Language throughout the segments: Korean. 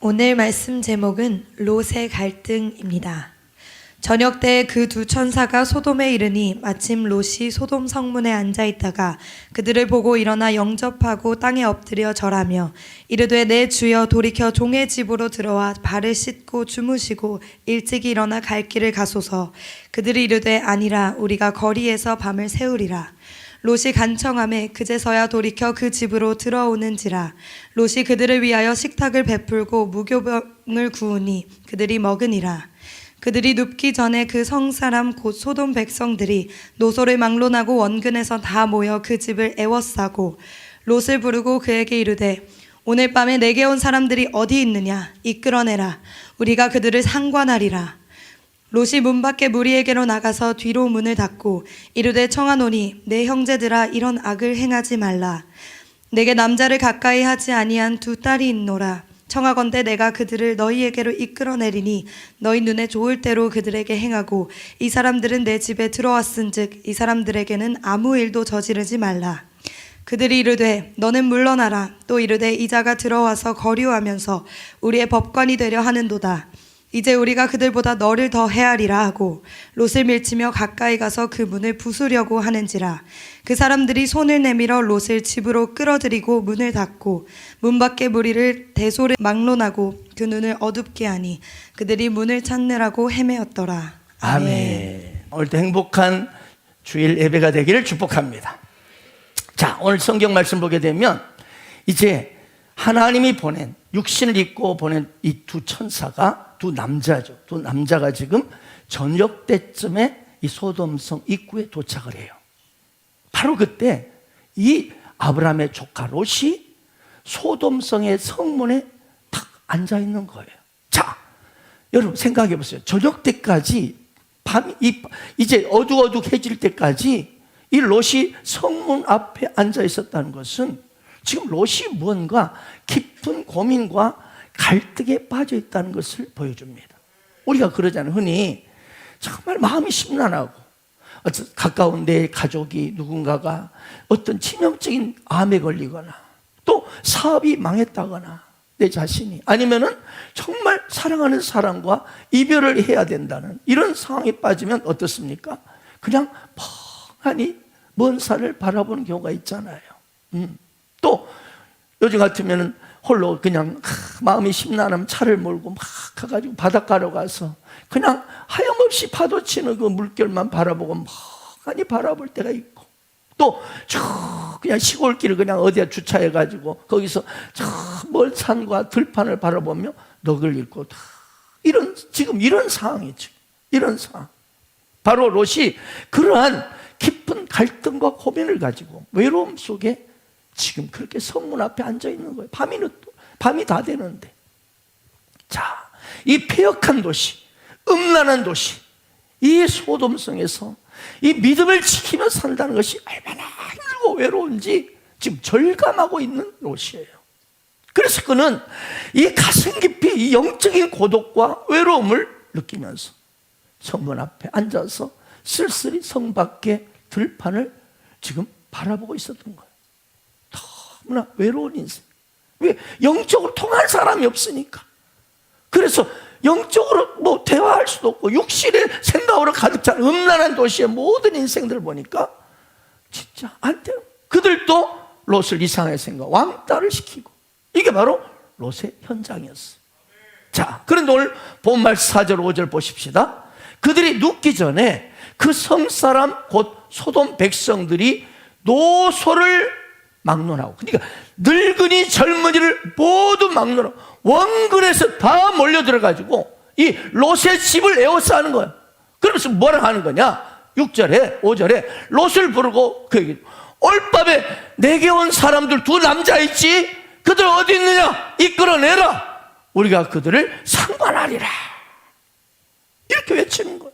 오늘 말씀 제목은 롯의 갈등입니다. 저녁 때 그 두 천사가 소돔에 이르니 마침 롯이 소돔 성문에 앉아 있다가 그들을 보고 일어나 영접하고 땅에 엎드려 절하며 이르되 내 주여 돌이켜 종의 집으로 들어와 발을 씻고 주무시고 일찍이 일어나 갈 길을 가소서. 그들이 이르되 아니라 우리가 거리에서 밤을 새우리라. 롯이 간청하매 그제서야 돌이켜 그 집으로 들어오는지라. 롯이 그들을 위하여 식탁을 베풀고 무교병을 구우니 그들이 먹으니라. 그들이 눕기 전에 그 성사람 곧 소돔 백성들이 노소를 막론하고 원근에서 다 모여 그 집을 애워싸고 롯을 부르고 그에게 이르되 오늘 밤에 내게 온 사람들이 어디 있느냐 이끌어내라. 우리가 그들을 상관하리라. 롯이 문 밖에 무리에게로 나가서 뒤로 문을 닫고 이르되 청하노니 내 형제들아 이런 악을 행하지 말라. 내게 남자를 가까이 하지 아니한 두 딸이 있노라. 청하건대 내가 그들을 너희에게로 이끌어내리니 너희 눈에 좋을 대로 그들에게 행하고 이 사람들은 내 집에 들어왔은즉 이 사람들에게는 아무 일도 저지르지 말라. 그들이 이르되 너는 물러나라. 또 이르되 이 자가 들어와서 거류하면서 우리의 법관이 되려 하는도다. 이제 우리가 그들보다 너를 더 헤아리라 하고 롯을 밀치며 가까이 가서 그 문을 부수려고 하는지라. 그 사람들이 손을 내밀어 롯을 집으로 끌어들이고 문을 닫고 문 밖에 무리를 대소를 막론하고 그 눈을 어둡게 하니 그들이 문을 찾느라고 헤매었더라. 아멘. 오늘도 행복한 주일 예배가 되기를 축복합니다. 자, 오늘 성경 말씀 보게 되면 이제 하나님이 보낸 육신을 입고 보낸 이 두 천사가 두 남자죠. 두 남자가 지금 저녁 때쯤에 이 소돔성 입구에 도착을 해요. 바로 그때 이 아브라함의 조카 롯이 소돔성의 성문에 탁 앉아 있는 거예요. 자, 여러분 생각해 보세요. 저녁 때까지 이제 어둑어둑해질 때까지 이 롯이 성문 앞에 앉아 있었다는 것은 지금 롯이 무언가 깊은 고민과 갈등에 빠져 있다는 것을 보여줍니다. 우리가 그러잖아요. 흔히 정말 마음이 심란하고 가까운 내 가족이 누군가가 어떤 치명적인 암에 걸리거나 또 사업이 망했다거나 내 자신이 아니면은 정말 사랑하는 사람과 이별을 해야 된다는 이런 상황에 빠지면 어떻습니까? 그냥 멍하니 먼 산을 바라보는 경우가 있잖아요. 또 요즘 같으면은 홀로 그냥 마음이 심란하면 차를 몰고 막 가가지고 바닷가로 가서 그냥 하염없이 파도 치는 그 물결만 바라보고 멍하니 바라볼 때가 있고 또 저 그냥 시골길을 그냥 어디에 주차해가지고 거기서 저 멀 산과 들판을 바라보며 넋을 잃고 지금 이런 상황이죠. 이런 상황. 바로 롯이 그러한 깊은 갈등과 고민을 가지고 외로움 속에 지금 그렇게 성문 앞에 앉아 있는 거예요. 밤이 다 되는데. 자, 이 폐역한 도시, 음란한 도시, 이 소돔성에서 이 믿음을 지키며 산다는 것이 얼마나 힘들고 외로운지 지금 절감하고 있는 롯이에요. 그래서 그는 이 가슴 깊이 이 영적인 고독과 외로움을 느끼면서 성문 앞에 앉아서 쓸쓸히 성 밖의 들판을 지금 바라보고 있었던 거예요. 너무나 외로운 인생. 왜? 영적으로 통할 사람이 없으니까. 그래서 영적으로 뭐 대화할 수도 없고 육신의 생각으로 가득 찬 음란한 도시의 모든 인생들을 보니까 진짜 안 돼요. 그들도 롯을 이상하게 생각, 왕따를 시키고 이게 바로 롯의 현장이었어요. 자, 그런데 오늘 본말 4절 5절 보십시다. 그들이 눕기 전에 그 성사람 곧 소돔 백성들이 노소를 막론하고, 그러니까 늙은이 젊은이를 모두 막론하고 원근에서 다 몰려 들어가지고 이 롯의 집을 에워싸는 거야. 그러면서 뭐라 하는 거냐? 6절에 5절에 롯을 부르고 그 얘기, 올밤에 내게 온 사람들 두 남자 있지? 그들 어디 있느냐? 이끌어내라. 우리가 그들을 상관하리라. 이렇게 외치는 거예요.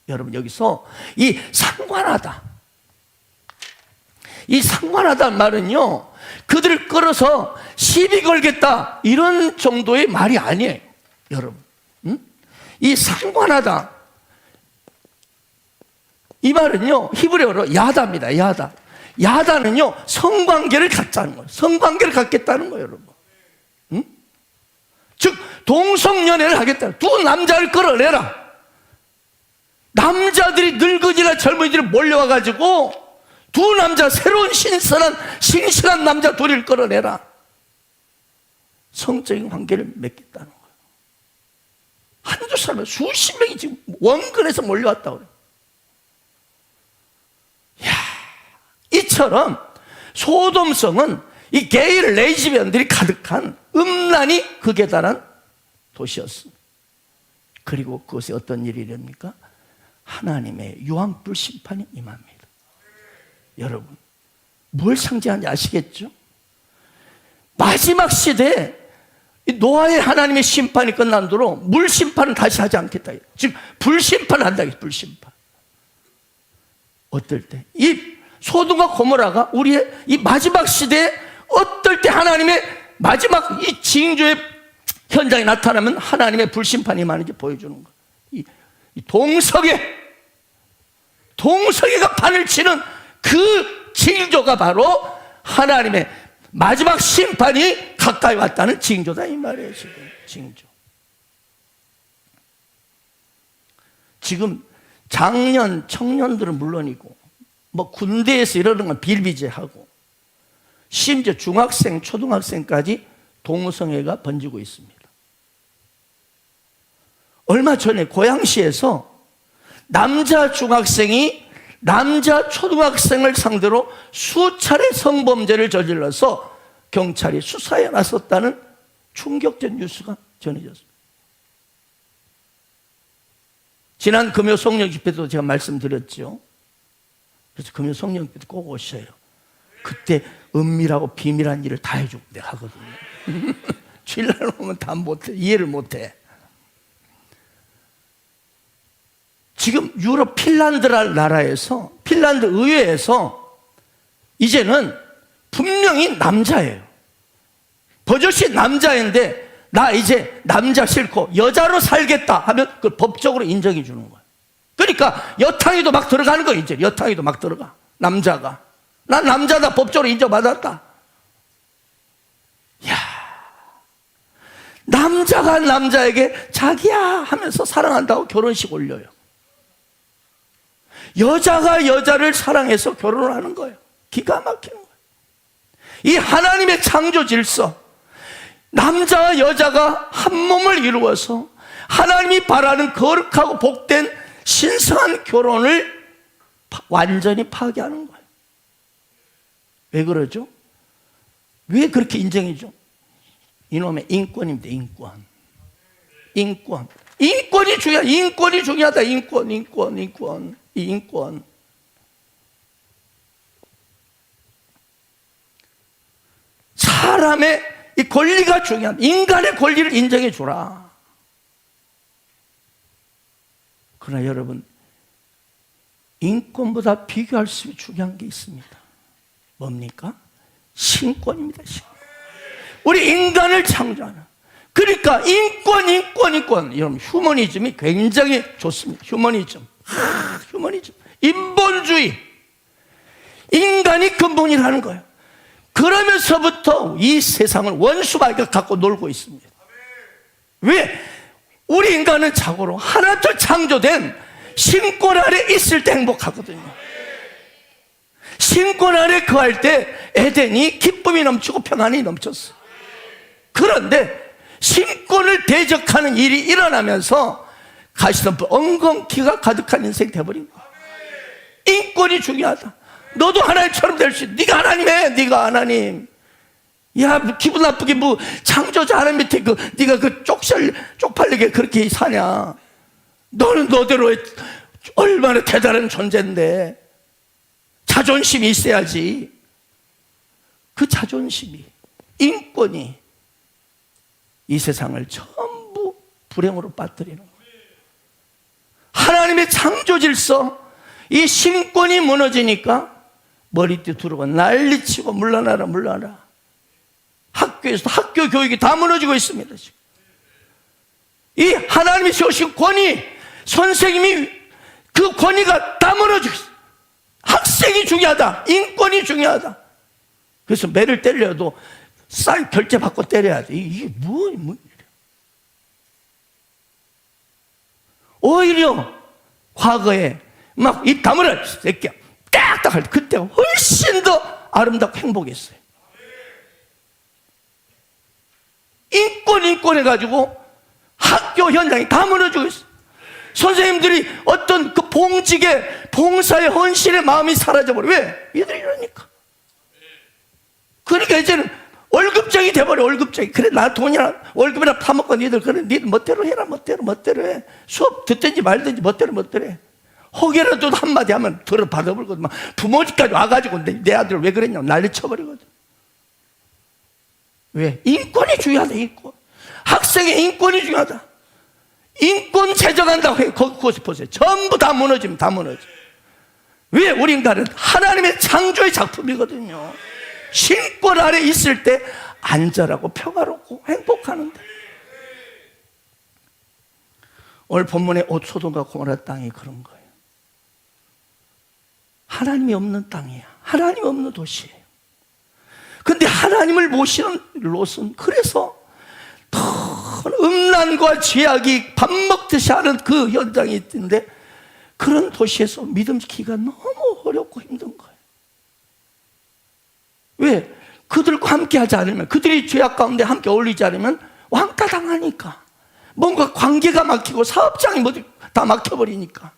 여러분, 여기서 이 상관하다, 이 상관하다는 말은요, 그들을 끌어서 시비 걸겠다 이런 정도의 말이 아니에요. 여러분, 이 상관하다 이 말은요 히브리어로 야다입니다. 야다는요 성관계를 갖자는 거예요. 성관계를 갖겠다는 거예요, 여러분. 즉 동성연애를 하겠다. 두 남자를 끌어내라. 남자들이 늙은이나 젊은이들이 몰려와가지고 두 남자, 새로운 신선한 싱싱한 남자 둘을 끌어내라. 성적인 관계를 맺겠다는 거예요. 한두 사람, 수십 명이 지금 원근에서 몰려왔다고 그래요. 이야, 이처럼 소돔성은 이 게이 레즈비언들이 가득한 음란이 극에 달한 도시였습니다. 그리고 그것에 어떤 일이 일어납니까? 하나님의 유황불 심판이 임합니다. 여러분, 뭘 상징하는지 아시겠죠? 마지막 시대에 노아의 하나님의 심판이 끝난 뒤로 물 심판은 다시 하지 않겠다. 지금 불 심판을 한다. 불심판. 어떨 때? 이 소돔과 고모라가 우리의 이 마지막 시대에 어떨 때 하나님의 마지막 이 징조의 현장에 나타나면 하나님의 불심판이 임하는지 보여주는 거예요. 이 동석이가 판을 치는 그 징조가 바로 하나님의 마지막 심판이 가까이 왔다는 징조다 이 말이에요. 지금 징조. 지금 장년 청년들은 물론이고 뭐 군대에서 이러는 건 비일비재하고 심지어 중학생 초등학생까지 동성애가 번지고 있습니다. 얼마 전에 고양시에서 남자 중학생이 남자 초등학생을 상대로 수차례 성범죄를 저질러서 경찰이 수사에 나섰다는 충격적 뉴스가 전해졌습니다. 지난 금요 성령 집회도 제가 말씀드렸죠. 그래서 금요 성령 집회 꼭 오셔요. 그때 은밀하고 비밀한 일을 다 해주고 내가 하거든요. 주일날 오면 다 못해, 이해를 못해. 지금 유럽 핀란드라는 나라에서, 핀란드 의회에서 이제는 분명히 남자예요. 버젓이 남자인데 나 이제 남자 싫고 여자로 살겠다 하면 그걸 법적으로 인정해 주는 거예요. 그러니까 여탕이도 막 들어가는 거예요. 이제 여탕이도 막 들어가. 남자가. 난 남자다, 법적으로 인정받았다. 이야, 남자가 남자에게 자기야 하면서 사랑한다고 결혼식 올려요. 여자가 여자를 사랑해서 결혼을 하는 거예요. 기가 막히는 거예요. 이 하나님의 창조 질서, 남자와 여자가 한 몸을 이루어서 하나님이 바라는 거룩하고 복된 신성한 결혼을 완전히 파괴하는 거예요. 왜 그러죠? 왜 그렇게 인정해줘? 이놈의 인권입니다. 인권이 중요하다. 인권이 중요하다. 이 인권. 사람의 이 권리가 중요한, 인간의 권리를 인정해 주라. 그러나 여러분, 인권보다 비교할 수 없이 중요한 게 있습니다. 뭡니까? 신권입니다. 신권. 우리 인간을 창조하는. 그러니까 인권. 여러분, 휴머니즘이 굉장히 좋습니다. 휴머니즘. 인본주의. 인간이 근본이라는 거예요. 그러면서부터 이 세상을 원수마귀가 갖고 놀고 있습니다. 왜? 우리 인간은 자고로 하나도 창조된 신권 아래 있을 때 행복하거든요. 신권 아래 거할 때 에덴이 기쁨이 넘치고 평안이 넘쳤어. 그런데 신권을 대적하는 일이 일어나면서 가시덤불 엉겅퀴가 가득한 인생이 돼버린 거야. 인권이 중요하다. 너도 하나님처럼 될 수 있어. 네가 하나님이야. 네가 하나님. 야, 뭐 기분 나쁘게 뭐 창조자 하나님 밑에 네가 쪽팔리게 그렇게 사냐. 너는 너대로 얼마나 대단한 존재인데 자존심이 있어야지. 그 자존심이, 인권이 이 세상을 전부 불행으로 빠뜨리는 거예요. 하나님의 창조 질서, 이 신권이 무너지니까 머리띠 두르고 난리치고 물러나라. 학교에서도 학교 교육이 다 무너지고 있습니다. 지금. 이 하나님이 세우신 권위, 선생님이 그 권위가 다 무너지고 있어요. 학생이 중요하다. 인권이 중요하다. 그래서 매를 때려도 쌀 결제 받고 때려야 돼. 이게 뭐 이래. 오히려 과거에 막 입 다물어 새끼야 딱딱 할 때 그때 훨씬 더 아름답고 행복했어요. 인권 해가지고 학교 현장이 다 무너지고 있어요. 선생님들이 어떤 그 봉직의 봉사의 헌신의 마음이 사라져버려. 왜? 얘들이 이러니까. 그러니까 이제는 월급쟁이 돼버려. 월급쟁이. 그래 나 돈이나 월급이나 파먹고 니들 그래 니들 멋대로 해라. 멋대로 해. 수업 듣든지 말든지 멋대로 해. 혹여라도 한마디 하면 들어 받아버리거든. 막 부모 집까지 와가지고 내 아들 왜 그랬냐고 난리 쳐버리거든. 왜? 인권이 중요하다. 인권. 학생의 인권이 중요하다. 인권 제정한다고 해요. 그것을 보세요. 전부 다 무너지면 다 무너져. 왜? 우리 인간은 하나님의 창조의 작품이거든요. 신권 아래 있을 때 안전하고 평화롭고 행복하는데, 오늘 본문의 소돔과 고모라 땅이 그런 거예요. 하나님이 없는 땅이야. 하나님이 없는 도시예요. 근데 하나님을 모시는 롯은 그래서 음란과 죄악이 밥 먹듯이 하는 그 현장이 있는데, 그런 도시에서 믿음 지키기가 너무 어렵고 힘든 거예요. 왜? 그들과 함께 하지 않으면, 그들이 죄악 가운데 함께 어울리지 않으면 왕따 당하니까, 뭔가 관계가 막히고 사업장이 모두 다 막혀버리니까.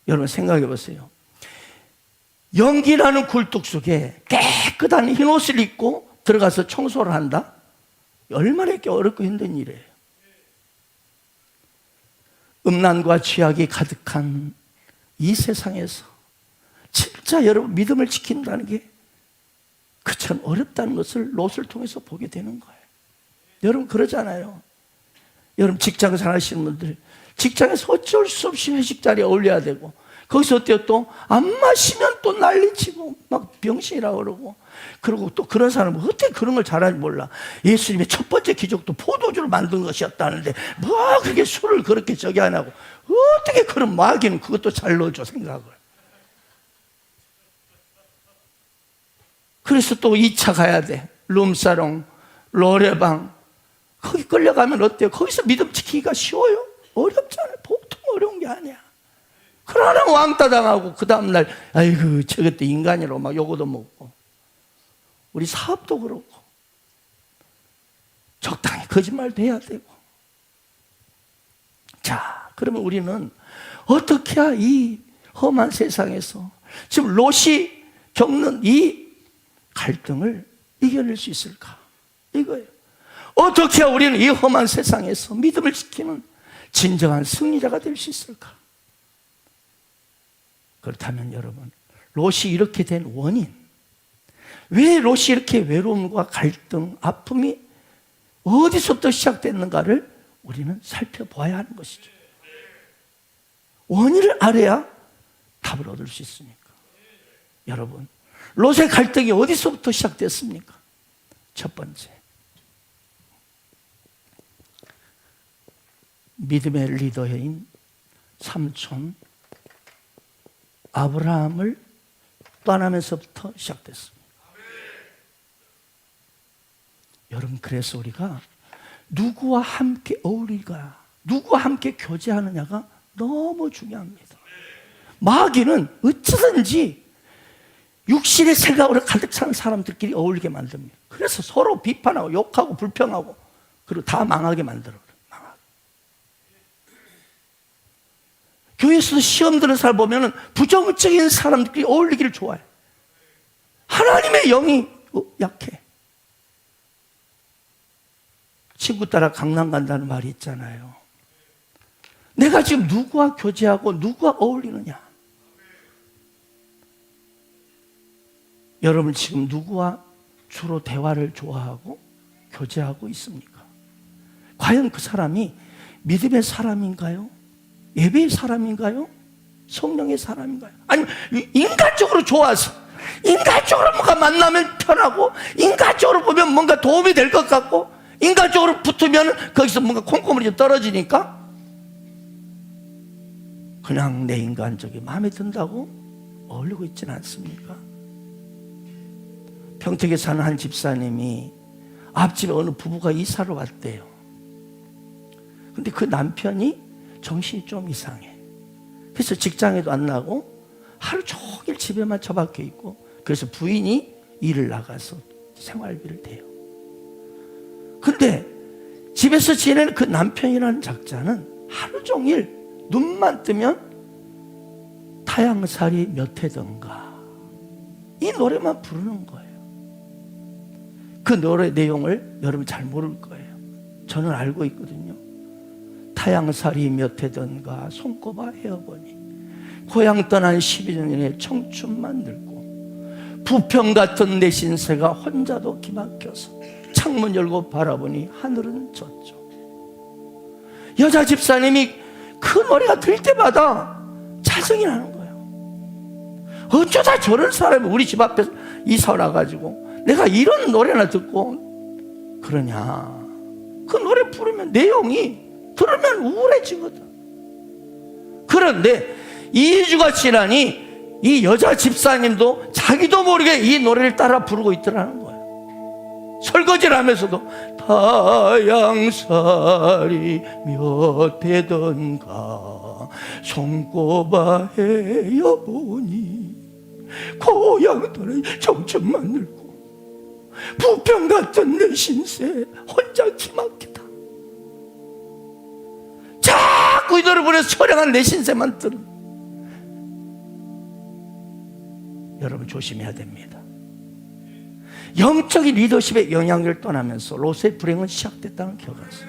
여러분 생각해 보세요. 연기나는 굴뚝 속에 깨끗한 흰옷을 입고 들어가서 청소를 한다? 얼마나 어렵고 힘든 일이에요. 음란과 죄악이 가득한 이 세상에서 진짜 여러분 믿음을 지킨다는 게 그처럼 어렵다는 것을 롯을 통해서 보게 되는 거예요. 여러분 그러잖아요. 여러분 직장 생활하시는 분들, 직장에서 어쩔 수 없이 회식 자리에 어울려야 되고, 거기서 어때요? 또 안 마시면 또 난리치고 막 병신이라고 그러고, 그리고 또 그런 사람은 어떻게 그런 걸 잘하는지 몰라. 예수님의 첫 번째 기적도 포도주를 만든 것이었다는데 뭐 그렇게 술을 그렇게 저기 안 하고 어떻게 그런 마귀는 그것도 잘 넣어줘 생각을. 그래서 또 2차 가야 돼. 룸사롱, 노래방. 거기 끌려가면 어때요? 거기서 믿음 지키기가 쉬워요? 어렵잖아요. 보통 어려운 게 아니야. 그러나 왕따 당하고 그 다음날 아이고 저것도 인간이라고 막 요거도 먹고. 우리 사업도 그렇고 적당히 거짓말도 해야 되고. 자, 그러면 우리는 어떻게 해야 이 험한 세상에서 지금 롯이 겪는 이 갈등을 이겨낼 수 있을까? 이거예요. 어떻게 해야 우리는 이 험한 세상에서 믿음을 지키는 진정한 승리자가 될 수 있을까? 그렇다면 여러분, 롯이 이렇게 된 원인, 왜 롯이 이렇게 외로움과 갈등, 아픔이 어디서부터 시작됐는가를 우리는 살펴봐야 하는 것이죠. 원인을 알아야 답을 얻을 수 있으니까. 여러분, 롯의 갈등이 어디서부터 시작됐습니까? 첫 번째, 믿음의 리더인 삼촌 아브라함을 떠나면서부터 시작됐습니다. 여러분, 그래서 우리가 누구와 함께 어울리가, 누구와 함께 교제하느냐가 너무 중요합니다. 마귀는 어찌든지 육신의 생각으로 가득 찬 사람들끼리 어울리게 만듭니다. 그래서 서로 비판하고 욕하고 불평하고, 그리고 다 망하게 만들어요. 교회에서도 시험 드는 사람 보면은 부정적인 사람들끼리 어울리기를 좋아해. 하나님의 영이 약해. 친구 따라 강남 간다는 말이 있잖아요. 내가 지금 누구와 교제하고 누구와 어울리느냐? 여러분 지금 누구와 주로 대화를 좋아하고 교제하고 있습니까? 과연 그 사람이 믿음의 사람인가요? 예배의 사람인가요? 성령의 사람인가요? 아니면 인간적으로 좋아서, 인간적으로 뭔가 만나면 편하고, 인간적으로 보면 뭔가 도움이 될 것 같고, 인간적으로 붙으면 거기서 뭔가 콩고물이 좀 떨어지니까 그냥 내 인간적이 마음에 든다고 어울리고 있지는 않습니까? 평택에 사는 한 집사님이 앞집에 어느 부부가 이사를 왔대요. 근데 그 남편이 정신이 좀 이상해. 그래서 직장에도 안 나고 하루 종일 집에만 처박혀 있고, 그래서 부인이 일을 나가서 생활비를 대요. 근데 집에서 지내는 그 남편이라는 작자는 하루 종일 눈만 뜨면 타양살이 몇 해던가 이 노래만 부르는 거예요. 그 노래 내용을 여러분 잘 모를 거예요. 저는 알고 있거든요. 타양살이 몇 해던가 손꼽아 헤어보니 고향 떠난 12년의 청춘만 늙고 부평 같은 내 신세가 혼자도 기막혀서 창문 열고 바라보니 하늘은 졌죠. 여자 집사님이 그 노래가 들 때마다 짜증이 나는 거예요. 어쩌다 저런 사람이 우리 집 앞에서 이사 와가지고 내가 이런 노래나 듣고 그러냐. 그 노래 부르면 내용이 들으면 우울해지거든. 그런데 2주가 지나니 이 여자 집사님도 자기도 모르게 이 노래를 따라 부르고 있더라는 거예요. 설거지를 하면서도 타양살이 몇 해던가 손꼽아 헤어보니 고향 떠나 청춘만 늙고 부평 같은 내 신세 혼자 기막히다. 자꾸 이 노래 부르면서 처량한 내 신세만 들은. 여러분 조심해야 됩니다. 영적인 리더십의 영향력을 떠나면서 롯의 불행은 시작됐다는 기억하세요.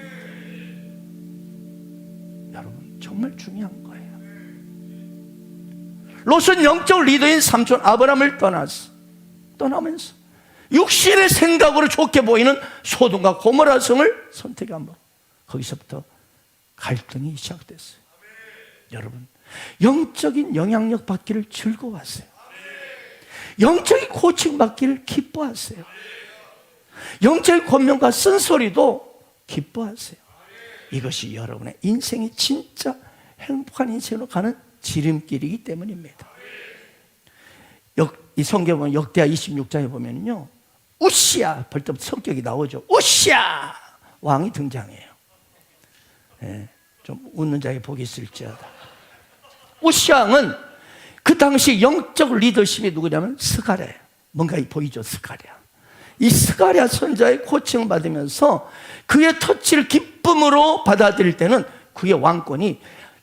여러분 정말 중요한 거예요. 롯은 영적 리더인 삼촌 아브라함을 떠나면서 육신의 생각으로 좋게 보이는 소돔과 고모라 성을 선택한 거. 거기서부터 갈등이 시작됐어요. 여러분 영적인 영향력 받기를 즐거워하세요. 영적인 코칭 받기를 기뻐하세요. 영적인 권면과 쓴소리도 기뻐하세요. 이것이 여러분의 인생이 진짜 행복한 인생으로 가는 지름길이기 때문입니다. 이 성경에 보면 역대하 26장에 보면요, 우시야 벌써 성격이 나오죠. 우시야 왕이 등장해요. 네, 좀 웃는 자에게 복이 있을지어다. 우시야 왕은 그 당시 영적 리더십이 누구냐면 스가랴예요. 뭔가 보이죠, 스가랴. 이 스가랴 선자의 코칭을 받으면서 그의 터치를 기쁨으로 받아들일 때는 그의 왕권이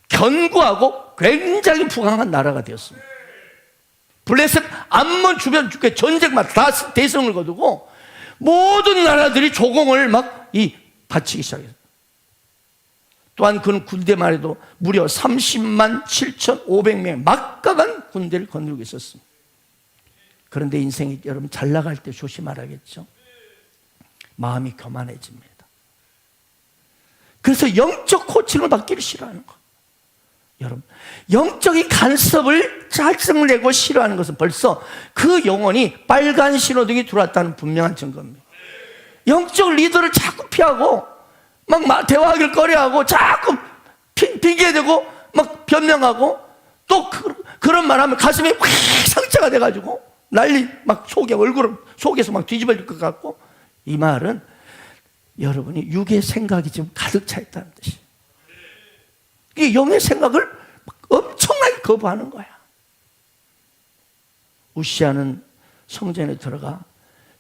견고하고 굉장히 부강한 나라가 되었습니다. 블레셋 암몬 주변 주께 전쟁만 다 대성을 거두고 모든 나라들이 조공을 바치기 시작했어요. 또한 그는 군대만 해도 무려 30만 7,500명의 막강한 군대를 거느리고 있었습니다. 그런데 인생이 여러분 잘 나갈 때 조심하라겠죠. 마음이 교만해집니다. 그래서 영적 코칭을 받기를 싫어하는 거예요. 여러분 영적인 간섭을 짜증내고 싫어하는 것은 벌써 그 영혼이 빨간 신호등이 들어왔다는 분명한 증거입니다. 영적 리더를 자꾸 피하고 막 대화하길 꺼려하고 자꾸 핑계대고 막 변명하고 또 그런 말하면 가슴이 확 상처가 돼가지고 난리 막 얼굴을 속에서 막 뒤집어질 것 같고, 이 말은 여러분이 육의 생각이 지금 가득 차 있다는 뜻이에요. 이 영의 생각을 엄청나게 거부하는 거야. 우시아는 성전에 들어가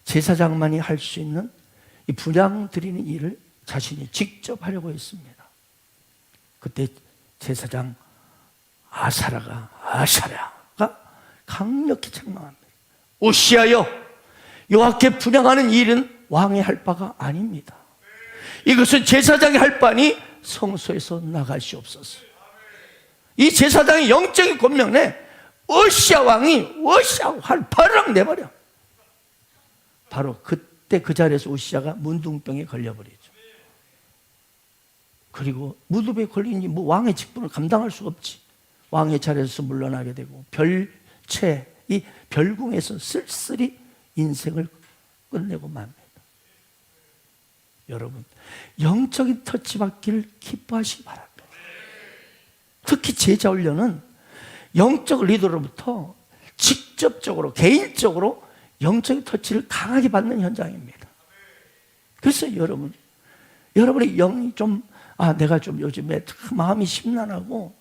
제사장만이 할 수 있는 이 분향 드리는 일을 자신이 직접 하려고 했습니다. 그때 제사장 아사랴가 강력히 책망합니다. 우시아여, 여호와께 분향하는 일은 왕이 할 바가 아닙니다. 이것은 제사장이 할 바니 성소에서 나가시옵소서. 이 제사장의 영적인 권명에 우시아 왕이 활 바르락 내버려. 바로 그때 그 자리에서 우시아가 문둥병에 걸려버리죠. 그리고 무덤에 걸리니 왕의 직분을 감당할 수가 없지. 왕의 자리에서 물러나게 되고 이 별궁에서 쓸쓸히 인생을 끝내고 맙니다. 여러분 영적인 터치 받기를 기뻐하시기 바랍니다. 특히 제자 훈련은 영적 리더로부터 직접적으로 개인적으로 영적인 터치를 강하게 받는 현장입니다. 그래서 여러분의 영이 좀 아, 내가 좀 요즘에 마음이 심란하고,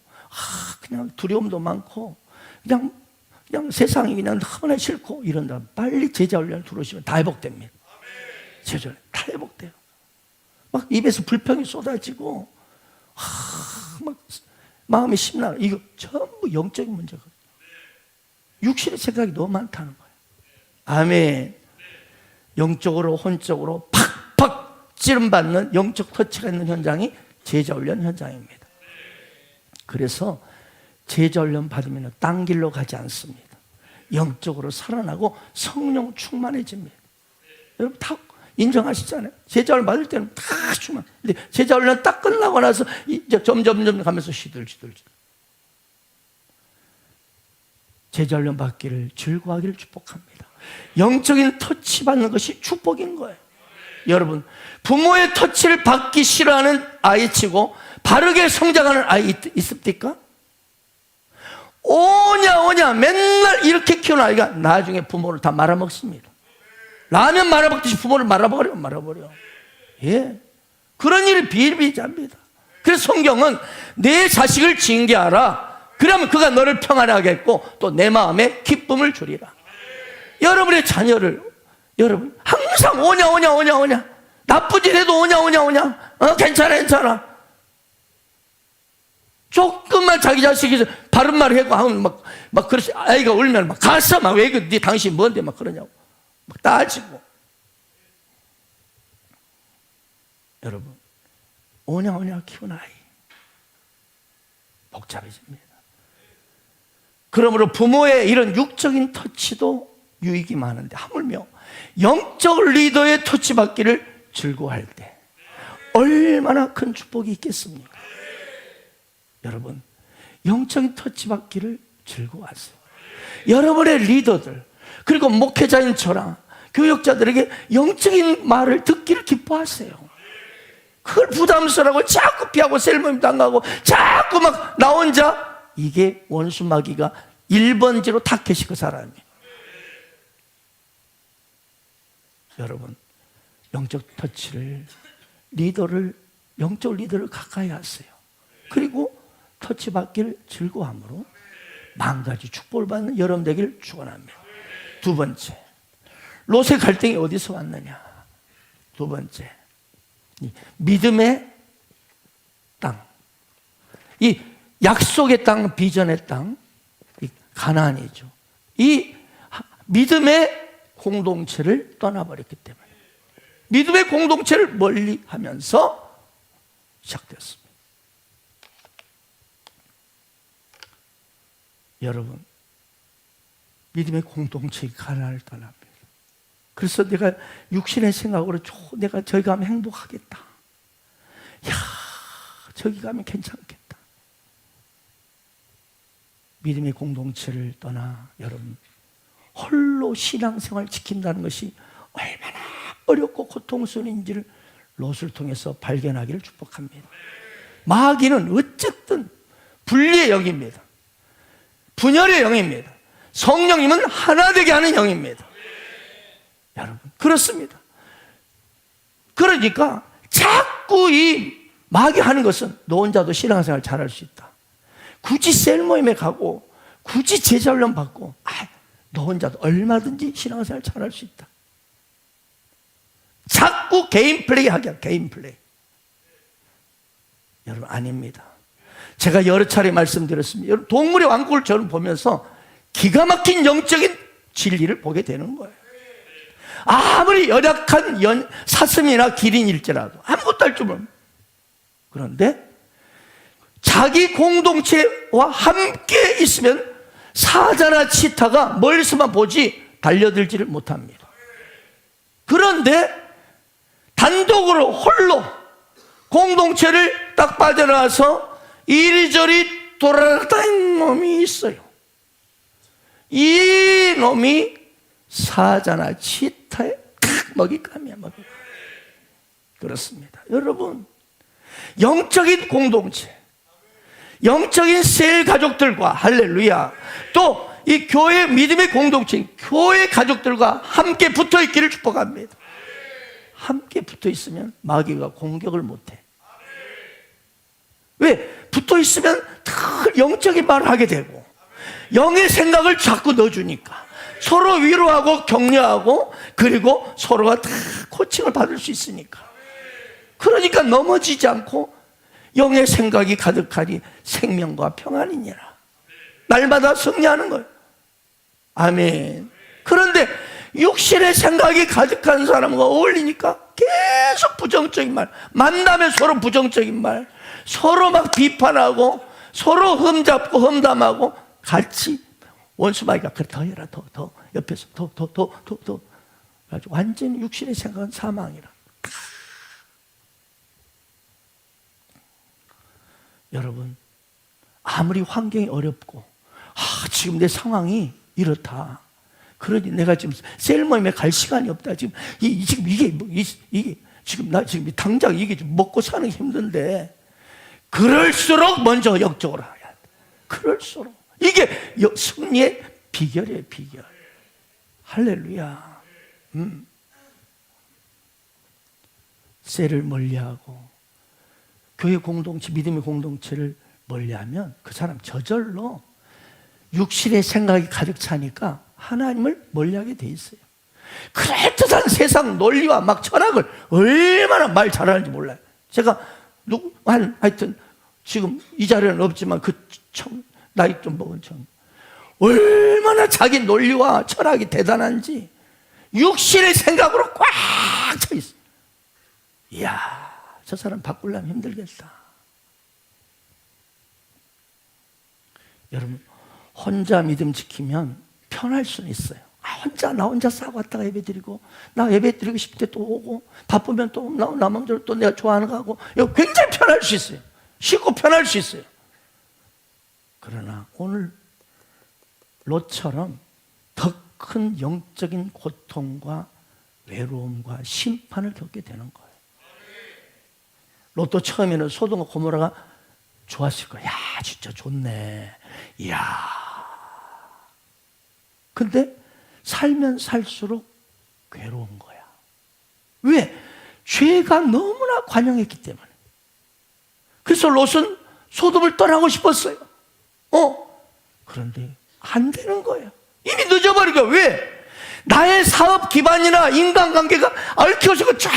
그냥 두려움도 많고, 그냥 세상이 그냥 너무나 싫고 이런다. 빨리 제자훈련 들어오시면 다 회복됩니다. 제자훈련 다 회복돼요. 막 입에서 불평이 쏟아지고, 막 마음이 심란하고, 이거 전부 영적인 문제거든요. 육신의 생각이 너무 많다는 거예요. 아멘. 영적으로 혼적으로 팍팍 찌름받는 영적 터치가 있는 현장이 제자훈련 현장입니다. 그래서 제자훈련 받으면 딴 길로 가지 않습니다. 영적으로 살아나고 성령 충만해집니다. 여러분 다 인정하시잖아요. 제자훈련 받을 때는 다 충만. 근데 제자훈련 딱 끝나고 나서 이제 점점 가면서 시들시들. 제자훈련 받기를 즐거워하기를 축복합니다. 영적인 터치 받는 것이 축복인 거예요. 여러분, 부모의 터치를 받기 싫어하는 아이치고 바르게 성장하는 아이 있습니까? 오냐 맨날 이렇게 키우는 아이가 나중에 부모를 다 말아먹습니다. 라면 말아먹듯이 부모를 말아버려. 예, 그런 일이 비일비재합니다. 그래서 성경은 내 자식을 징계하라. 그러면 그가 너를 평안하게 하겠고 또 내 마음에 기쁨을 주리라. 여러분의 자녀를 여러분 항상 오냐 나쁜 짓 해도 오냐 괜찮아 조금만 자기 자식이 바른 말을 하고 하면 막 그렇지. 아이가 울면 막 가서 막 왜 네 당신 뭔데 막 그러냐고 막 따지고. 여러분 오냐 키운 아이 복잡해집니다. 그러므로 부모의 이런 육적인 터치도 유익이 많은데 하물며 영적 리더의 터치 받기를 즐거워할 때 얼마나 큰 축복이 있겠습니까? 여러분 영적인 터치 받기를 즐거워하세요. 여러분의 리더들 그리고 목회자인 저랑 교역자들에게 영적인 말을 듣기를 기뻐하세요. 그걸 부담스러워하고 자꾸 피하고 셀모임 당하고 자꾸 막 나 혼자, 이게 원수마귀가 1번지로 타켓이 그 사람이에요. 여러분 영적 터치를 영적 리더를 가까이 하세요. 그리고 터치 받기를 즐거워함으로 만가지 축복을 받는 여러분 되기를 축원합니다. 두 번째, 롯의 갈등이 어디서 왔느냐? 두 번째, 믿음의 땅, 이 약속의 땅, 비전의 땅, 이 가나안이죠. 이 믿음의 공동체를 떠나버렸기 때문에 믿음의 공동체를 멀리하면서 시작되었습니다. 여러분 믿음의 공동체가 가나안을 떠납니다. 그래서 내가 육신의 생각으로 내가 저기 가면 행복하겠다. 야, 저기 가면 괜찮겠다. 믿음의 공동체를 떠나 여러분 홀로 신앙생활을 지킨다는 것이 얼마나 어렵고 고통스러운지를 롯을 통해서 발견하기를 축복합니다. 마귀는 어쨌든 분리의 영입니다. 분열의 영입니다. 성령님은 하나 되게 하는 영입니다. 여러분 그렇습니다. 그러니까 자꾸 이 마귀 하는 것은 너 혼자도 신앙생활 잘할 수 있다. 굳이 셀 모임에 가고 굳이 제자훈련 받고 너 혼자도 얼마든지 신앙생활 잘할 수 있다. 자꾸 개인 플레이 하게, 개인 플레이. 여러분 아닙니다. 제가 여러 차례 말씀드렸습니다. 여러분 동물의 왕국을 저는 보면서 기가 막힌 영적인 진리를 보게 되는 거예요. 아무리 연약한 사슴이나 기린일지라도 아무것도 할 줄 모릅니다. 그런데 자기 공동체와 함께 있으면 사자나 치타가 멀리서만 보지 달려들지를 못합니다. 그런데 단독으로 홀로 공동체를 딱 빠져나와서 이리저리 돌아다니는 놈이 있어요. 이 놈이 사자나 치타의 먹잇감이야, 먹잇감. 그렇습니다. 여러분 영적인 공동체, 영적인 셀 가족들과 할렐루야, 또 이 교회 믿음의 공동체, 교회 가족들과 함께 붙어 있기를 축복합니다. 함께 붙어 있으면 마귀가 공격을 못해. 왜? 붙어 있으면 늘 영적인 말을 하게 되고 영의 생각을 자꾸 넣어주니까 서로 위로하고 격려하고 그리고 서로가 다 코칭을 받을 수 있으니까. 그러니까 넘어지지 않고 영의 생각이 가득하니 생명과 평안이니라. 날마다 승리하는 거예요. 아멘. 그런데 육신의 생각이 가득한 사람과 어울리니까 계속 부정적인 말, 만나면 서로 부정적인 말, 서로 막 비판하고 서로 흠잡고 험담하고 같이 원수마귀가 그래 더 해라 더 옆에서 더 완전히 육신의 생각은 사망이라. 여러분, 아무리 환경이 어렵고 지금 내 상황이 이렇다, 그러니 내가 지금 셀 모임에 갈 시간이 없다, 지금 이게 지금 나 지금 당장 이게 좀 먹고 사는 게 힘든데, 그럴수록 먼저 영적으로 해야 돼. 그럴수록 이게 승리의 비결이에요, 비결. 할렐루야. 셀을 멀리하고 교회 공동체, 믿음의 공동체를 멀리하면 그 사람 저절로 육신의 생각이 가득 차니까 하나님을 멀리하게 돼 있어요. 그럴듯한 세상 논리와 막 철학을 얼마나 말 잘하는지 몰라요. 제가 하여튼 지금 이 자리는 없지만 나이 좀 먹은 청 얼마나 자기 논리와 철학이 대단한지 육신의 생각으로 꽉 차 있어요. 이야, 저 사람 바꾸려면 힘들겠다. 여러분, 혼자 믿음 지키면 편할 수는 있어요. 나 혼자 싸고 왔다가 예배 드리고, 나 예배 드리고 싶을 때 또 오고, 바쁘면 또 나 맘대로 또 내가 좋아하는 거 하고, 이거 굉장히 편할 수 있어요. 쉽고 편할 수 있어요. 그러나 오늘 롯처럼 더 큰 영적인 고통과 외로움과 심판을 겪게 되는 거예요. 롯도 처음에는 소돔과 고모라가 좋았을 거야. 야, 진짜 좋네. 이야. 근데 살면 살수록 괴로운 거야. 왜? 죄가 너무나 관영했기 때문에. 그래서 롯은 소돔을 떠나고 싶었어요. 그런데 안 되는 거예요. 이미 늦어버리니까. 왜? 나의 사업 기반이나 인간관계가 얽혀지고 쫙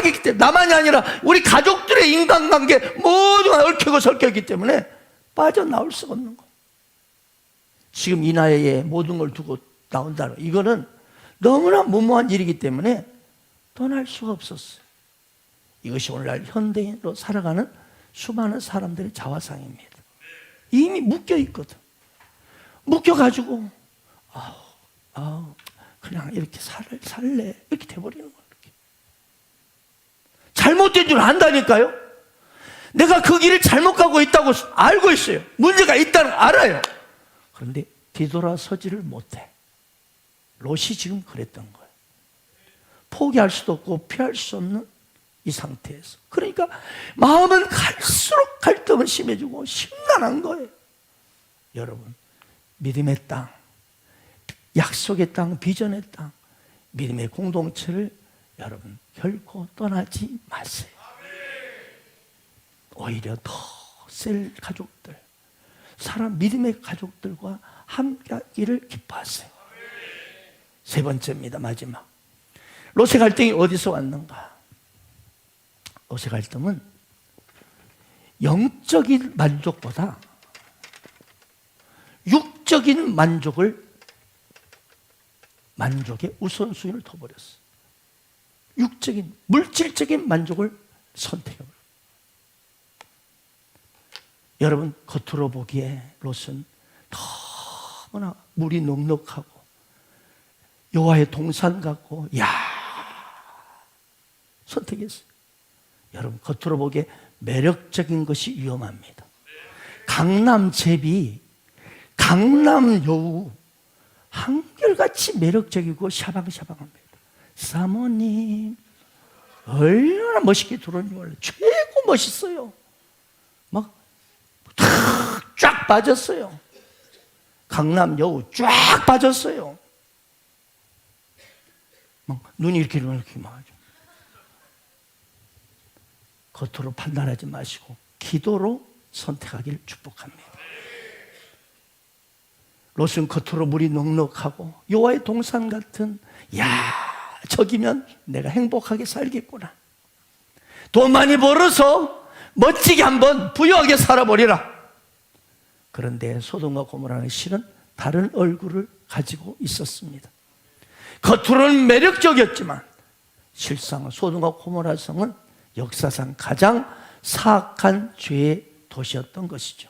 있기 때문에, 나만이 아니라 우리 가족들의 인간관계 모두가 얽히고 설켜있기 때문에 빠져나올 수가 없는 거예요. 지금 이 나이에 모든 걸 두고 나온다는, 이거는 너무나 무모한 일이기 때문에 떠날 수가 없었어요. 이것이 오늘날 현대인으로 살아가는 수많은 사람들의 자화상입니다. 이미 묶여있거든. 묶여가지고 그냥 이렇게 살래 이렇게 돼버리는 거예요. 이렇게. 잘못된 줄 안다니까요. 내가 그 길을 잘못 가고 있다고 알고 있어요. 문제가 있다는 걸 알아요. 그런데 뒤돌아서지를 못해. 롯이 지금 그랬던 거예요. 포기할 수도 없고 피할 수 없는 이 상태에서. 그러니까 마음은 갈수록 갈등은 심해지고 심란한 거예요. 여러분, 믿음의 땅, 약속의 땅, 비전의 땅, 믿음의 공동체를 여러분 결코 떠나지 마세요. 오히려 더 셀 가족들, 사람 믿음의 가족들과 함께하기를 기뻐하세요. 세 번째입니다. 마지막. 롯의 갈등이 어디서 왔는가? 롯의 갈등은 영적인 만족보다 육적인 만족에 우선순위를 둬버렸어요. 육적인, 물질적인 만족을 선택해버렸어요. 여러분, 겉으로 보기에 롯은 너무나 물이 넉넉하고 여호와의 동산 같고, 선택했어요. 여러분, 겉으로 보기에 매력적인 것이 위험합니다. 강남 제비, 강남 여우, 한결같이 매력적이고 샤방샤방합니다. 사모님, 얼마나 멋있게 들어오는지 몰라요. 최고 멋있어요. 막 쫙 빠졌어요. 강남 여우 쫙 빠졌어요. 막 눈이 이렇게 막 겉으로 판단하지 마시고 기도로 선택하기를 축복합니다. 롯은 겉으로 물이 넉넉하고 여호와의 동산 같은, 야, 저기면 내가 행복하게 살겠구나, 돈 많이 벌어서 멋지게 한번 부유하게 살아버리라. 그런데 소돔과 고모라는 실은 다른 얼굴을 가지고 있었습니다. 겉으로는 매력적이었지만 실상 소돔과 고모라 성은 역사상 가장 사악한 죄의 도시였던 것이죠.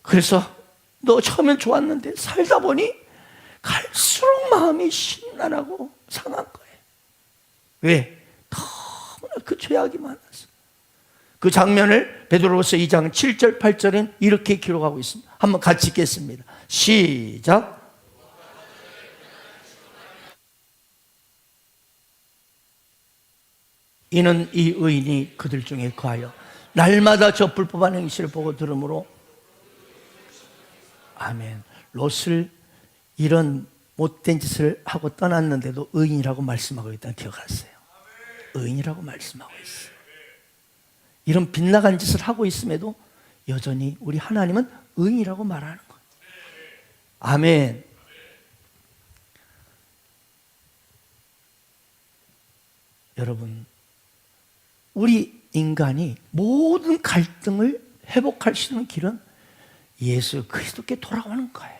그래서 너 처음엔 좋았는데 살다 보니 갈수록 마음이 심란하고 상한 거예요. 왜? 너무나 그 죄악이 많아서. 그 장면을 베드로후서 2장 7절 8절엔 이렇게 기록하고 있습니다. 한번 같이 읽겠습니다. 시작. 이는 이 의인이 그들 중에 거하여 날마다 저 불법한 행실을 보고 들으므로, 아멘. 롯을 이런 못된 짓을 하고 떠났는데도 의인이라고 말씀하고 있다는 기억하세요. 의인이라고 말씀하고 있어요. 이런 빗나간 짓을 하고 있음에도 여전히 우리 하나님은 의인이라고 말하는 거예요. 아멘. 여러분, 우리 인간이 모든 갈등을 회복할 수 있는 길은 예수 그리스도께 돌아오는 거예요.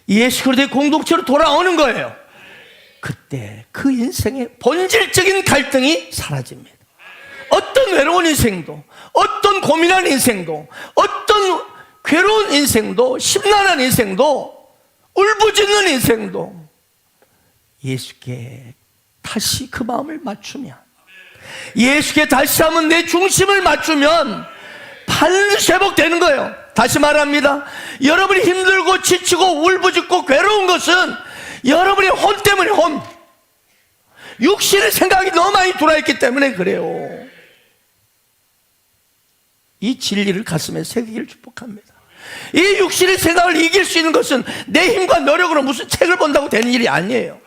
예수 그리스도의 공동체로 돌아오는 거예요. 그때 그 인생의 본질적인 갈등이 사라집니다. 어떤 외로운 인생도, 어떤 고민한 인생도, 어떤 괴로운 인생도, 심란한 인생도, 울부짖는 인생도 예수께 다시 그 마음을 맞추면, 예수께 다시 한번 내 중심을 맞추면 반드시 회복되는 거예요. 다시 말합니다. 여러분이 힘들고 지치고 울부짖고 괴로운 것은 여러분의 혼 때문에, 혼, 육신의 생각이 너무 많이 들어있기 때문에 그래요. 이 진리를 가슴에 새기기를 축복합니다. 이 육신의 생각을 이길 수 있는 것은 내 힘과 노력으로 무슨 책을 본다고 되는 일이 아니에요.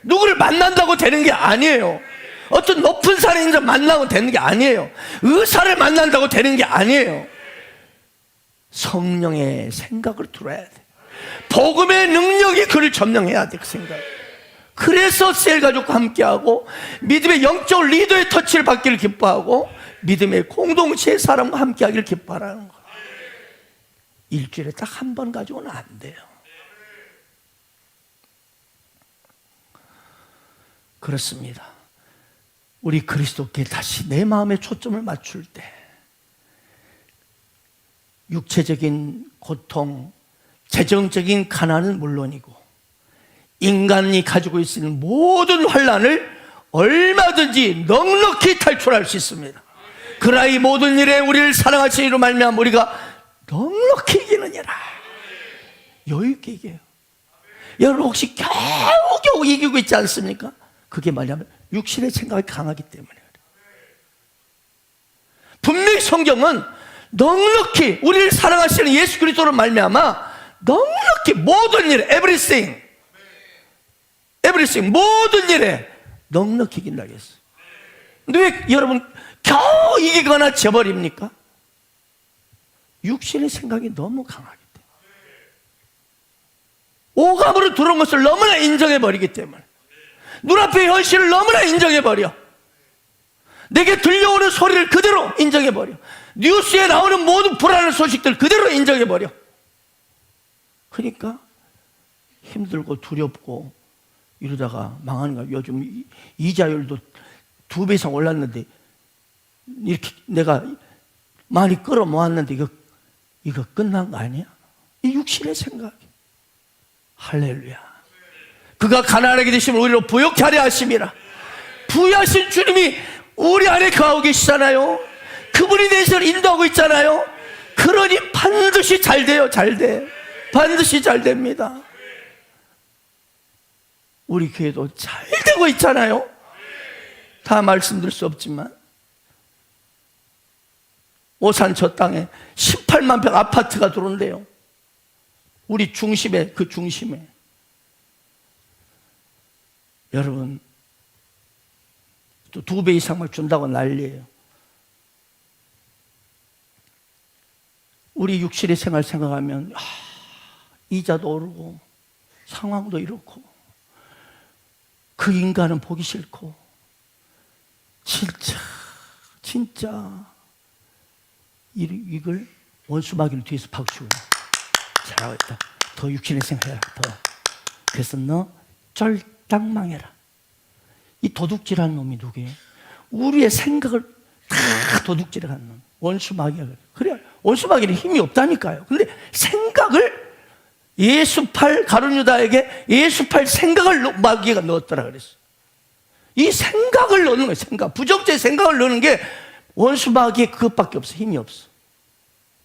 누구를 만난다고 되는 게 아니에요. 어떤 높은 산에 있는 사람 만나고 되는 게 아니에요. 의사를 만난다고 되는 게 아니에요. 성령의 생각을 들어야 돼. 복음의 능력이 그를 점령해야 돼. 그 생각. 그래서 셀 가족과 함께하고 믿음의 영적 리더의 터치를 받기를 기뻐하고 믿음의 공동체의 사람과 함께하기를 기뻐하라는 거예요. 일주일에 딱 한 번 가지고는 안 돼요. 그렇습니다. 우리 그리스도께 다시 내 마음의 초점을 맞출 때 육체적인 고통, 재정적인 가난은 물론이고 인간이 가지고 있는 모든 환난을 얼마든지 넉넉히 탈출할 수 있습니다. 그러나 이 모든 일에 우리를 사랑하시는 이로 말미암아 우리가 넉넉히 이기느니라. 여유 있게 이겨요. 여러분 혹시 겨우겨우 이기고 있지 않습니까? 그게 뭐냐면 육신의 생각이 강하기 때문에 그래요. 분명히 성경은 넉넉히 우리를 사랑하시는 예수 그리스도로 말미암아 넉넉히 모든 일에 everything 모든 일에 넉넉히 이긴다고 했어요. 근데 왜 여러분 겨우 이기거나 져버립니까? 육신의 생각이 너무 강하기 때문에, 오감으로 들어온 것을 너무나 인정해버리기 때문에, 눈앞의 현실을 너무나 인정해버려, 내게 들려오는 소리를 그대로 인정해버려, 뉴스에 나오는 모든 불안한 소식들 그대로 인정해버려. 그러니까 힘들고 두렵고 이러다가 망하는 거야. 요즘 이자율도 2배 이상 올랐는데 이렇게 내가 많이 끌어모았는데 이거 끝난 거 아니야? 이 육신의 생각. 할렐루야. 그가 가난하게 되시면 우리로 부욕케 하려 하심이라. 부유하신 주님이 우리 안에 거하고 계시잖아요. 그분이 대해서 인도하고 있잖아요. 그러니 반드시 잘 돼요. 잘 돼. 반드시 잘 됩니다. 우리 교회도 잘 되고 있잖아요. 다 말씀드릴 수 없지만 오산 저 땅에 18만 평 아파트가 들어온대요. 우리 중심에, 그 중심에. 여러분 또 2배 이상을 준다고 난리예요. 우리 육신의 생활 생각하면 이자도 오르고 상황도 이렇고 그 인간은 보기 싫고 진짜 이걸 원수마귀를 뒤에서 박수고 잘하고 있다. 더 육신의 생각해라. 더. 그래서 너 쫄딱 망해라. 이 도둑질하는 놈이 누구예요? 우리의 생각을 다 도둑질하는 놈. 원수마귀가 그래. 원수마귀는 힘이 없다니까요. 근데 생각을 예수팔 가룟유다에게 예수팔 생각을 마귀가 넣었더라 그랬어. 이 생각을 넣는 거예요. 생각. 부정죄 생각을 넣는 게 원수마귀의 그것밖에 없어. 힘이 없어.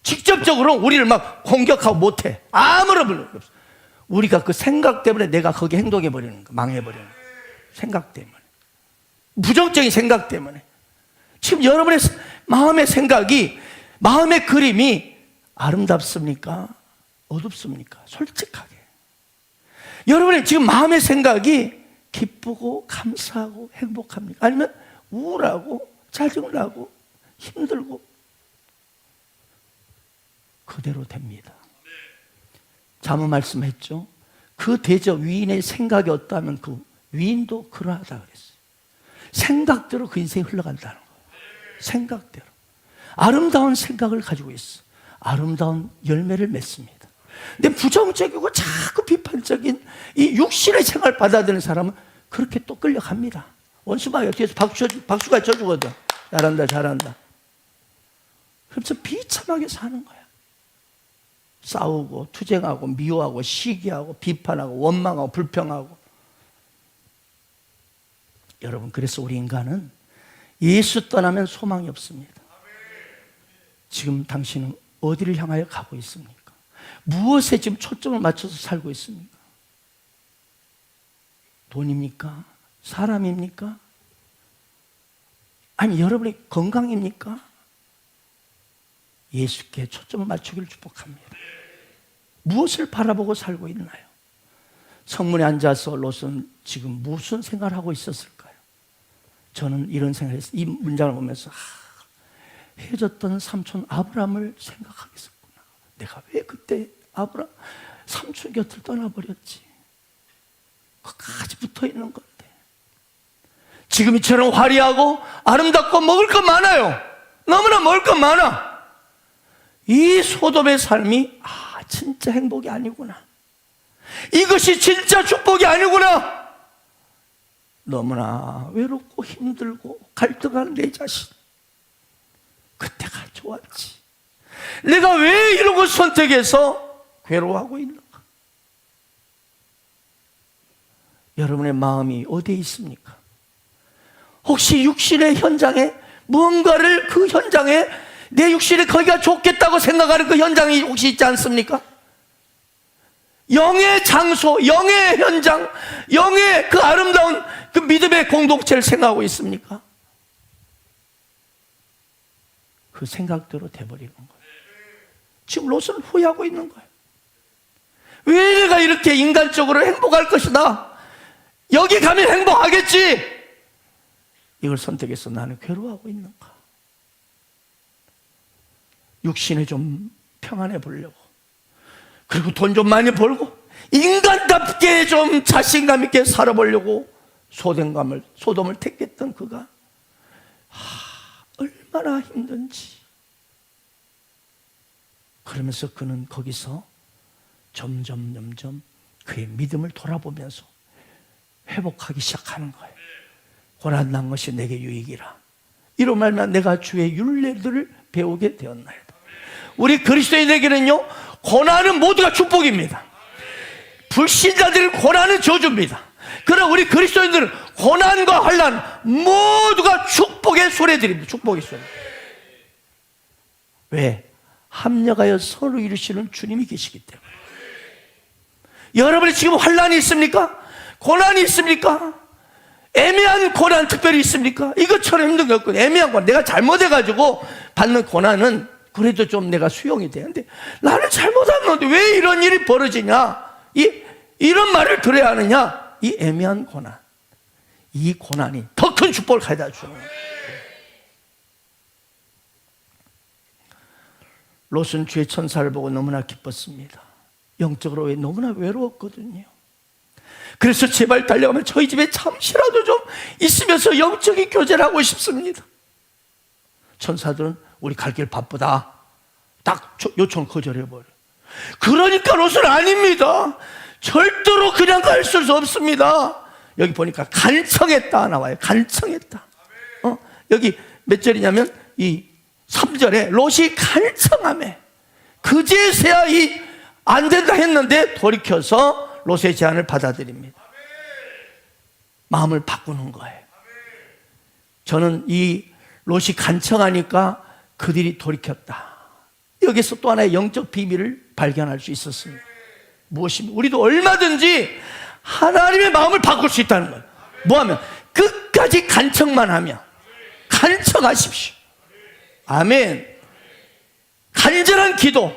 직접적으로 우리를 막 공격하고 못해. 아무런 불능 없어. 우리가 그 생각 때문에 내가 거기에 행동해버리는 거, 망해버리는 거. 생각 때문에. 부정적인 생각 때문에. 지금 여러분의 마음의 생각이, 마음의 그림이 아름답습니까? 어둡습니까? 솔직하게. 여러분의 지금 마음의 생각이 기쁘고 감사하고 행복합니까? 아니면 우울하고 짜증나고 힘들고 그대로 됩니다. 잠언 말씀했죠. 그 대저 위인의 생각이 없다면 그 위인도 그러하다 그랬어요. 생각대로 그 인생이 흘러간다는 거예요. 생각대로. 아름다운 생각을 가지고 있어. 아름다운 열매를 맺습니다. 근데 부정적이고 자꾸 비판적인 이 육신의 생활을 받아들이는 사람은 그렇게 또 끌려갑니다. 원수마귀가 뒤에서 박수가 쳐주거든. 잘한다, 잘한다. 그래서 비참하게 사는 거야. 싸우고, 투쟁하고, 미워하고, 시기하고, 비판하고, 원망하고, 불평하고. 여러분, 그래서 우리 인간은 예수 떠나면 소망이 없습니다. 지금 당신은 어디를 향하여 가고 있습니까? 무엇에 지금 초점을 맞춰서 살고 있습니까? 돈입니까? 사람입니까? 아니 여러분의 건강입니까? 예수께 초점을 맞추기를 축복합니다. 무엇을 바라보고 살고 있나요? 성문에 앉아서 롯은 지금 무슨 생각을 하고 있었을까요? 저는 이런 생각을 했어요. 이 문장을 보면서 헤어졌던 삼촌 아브라함을 생각하겠었구나. 내가 왜 그때 아브라함 삼촌 곁을 떠나버렸지? 끝까지 붙어있는 건데 지금 이처럼 화려하고 아름답고 먹을 것 많아요. 너무나 먹을 것 많아. 이 소돔의 삶이 진짜 행복이 아니구나. 이것이 진짜 축복이 아니구나. 너무나 외롭고 힘들고 갈등하는 내 자신. 그때가 좋았지. 내가 왜 이런 걸 선택해서 괴로워하고 있는가? 여러분의 마음이 어디에 있습니까? 혹시 육신의 현장에 무언가를 그 현장에 내 육신이 거기가 좋겠다고 생각하는 그 현장이 혹시 있지 않습니까? 영의 장소, 영의 현장, 영의 그 아름다운 그 믿음의 공동체를 생각하고 있습니까? 그 생각대로 돼버리는 거예요. 지금 롯은 후회하고 있는 거예요. 왜 내가 이렇게 인간적으로 행복할 것이다. 여기 가면 행복하겠지. 이걸 선택해서 나는 괴로워하고 있는가? 육신에 좀 평안해 보려고, 그리고 돈 좀 많이 벌고 인간답게 좀 자신감 있게 살아보려고 소돔을 택했던 그가 얼마나 힘든지. 그러면서 그는 거기서 점점 그의 믿음을 돌아보면서 회복하기 시작하는 거예요. 고난난 것이 내게 유익이라. 이로 말하면 내가 주의 율례들을 배우게 되었나이다. 우리 그리스도인에게는요, 고난은 모두가 축복입니다. 불신자들은 고난은 저주입니다. 그러나 우리 그리스도인들은 고난과 환난 모두가 축복의 소리들입니다. 축복의 소리. 왜? 합력하여 서로 이루시는 주님이 계시기 때문에. 여러분이 지금 환난이 있습니까? 고난이 있습니까? 애매한 고난 특별히 있습니까? 이것처럼 힘든 게 없고, 애매한 고난, 내가 잘못해가지고 받는 고난은 그래도 좀 내가 수용이 되는데, 나는 잘못했는데 왜 이런 일이 벌어지냐? 이런 말을 들어야 하느냐? 이 애매한 고난, 이 고난이 더 큰 축복을 가져다 주는 거예요. 롯은 주의 천사를 보고 너무나 기뻤습니다. 영적으로 왜 너무나 외로웠거든요. 그래서 제발 달려가면 저희 집에 잠시라도 좀 있으면서 영적인 교제를 하고 싶습니다. 천사들은 우리 갈 길 바쁘다, 딱 요청을 거절해버려요. 그러니까 롯은 아닙니다. 절대로 그냥 갈 수 없습니다. 여기 보니까 간청했다 나와요. 간청했다. 여기 몇 절이냐면 이 3절에 롯이 간청하며 그제서야 안 된다 했는데 돌이켜서 롯의 제안을 받아들입니다. 마음을 바꾸는 거예요. 저는 이 롯이 간청하니까 그들이 돌이켰다. 여기서 또 하나의 영적 비밀을 발견할 수 있었습니다. 무엇입니까? 우리도 얼마든지 하나님의 마음을 바꿀 수 있다는 거예요. 뭐하면? 끝까지 간청만 하면. 간청하십시오. 아멘. 간절한 기도,